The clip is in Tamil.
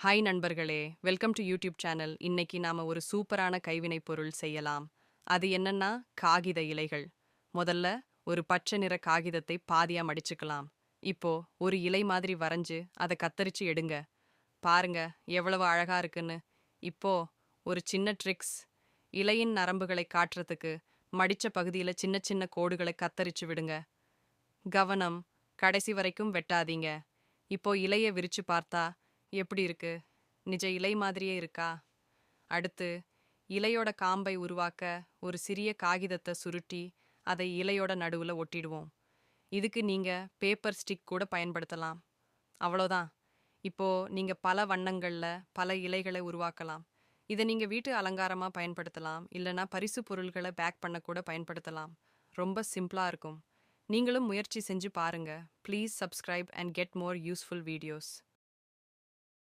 ஹாய் நண்பர்களே, வெல்கம் டு யூடியூப் சேனல். இன்னைக்கு நாம ஒரு சூப்பரான கைவினைப் பொருள் செய்யலாம். அது என்னன்னா காகித இலைகள். முதல்ல ஒரு பச்சை நிற காகிதத்தை பாதியா மடிச்சுக்கலாம். இப்போ ஒரு இலை மாதிரி வரைஞ்சு அதை கத்தரிச்சு எடுங்க. பாருங்க எவ்வளவு அழகா இருக்குன்னு. இப்போ ஒரு சின்ன ட்ரிக்ஸ். இலையின் நரம்புகளை காட்டுறதுக்கு மடிச்ச பகுதியில சின்ன சின்ன கோடுகளை கத்தரிச்சு விடுங்க. கவனம், கடைசி வரைக்கும் வெட்டாதீங்க. இப்போ இலைய விரிச்சு பார்த்தா எப்படி இருக்கு? நிஜ இலை மாதிரியே இருக்கா? அடுத்து இலையோட காம்பை உருவாக்க ஒரு சிறிய காகிதத்தை சுருட்டி அதை இலையோட நடுவுல ஒட்டிடுவோம். இதுக்கு நீங்க பேப்பர் ஸ்டிக் கூட பயன்படுத்தலாம். அவ்வளோதான். இப்போ நீங்க பல வண்ணங்கள்ல பல இலைகளை உருவாக்கலாம். இதை நீங்க வீட்டு அலங்காரமா பயன்படுத்தலாம், இல்லைன்னா பரிசு பொருள்களை பேக் பண்ண கூட பயன்படுத்தலாம். ரொம்ப சிம்பிளா இருக்கும். நீங்களும் முயற்சி செஞ்சு பாருங்க. Please subscribe and get more useful videos.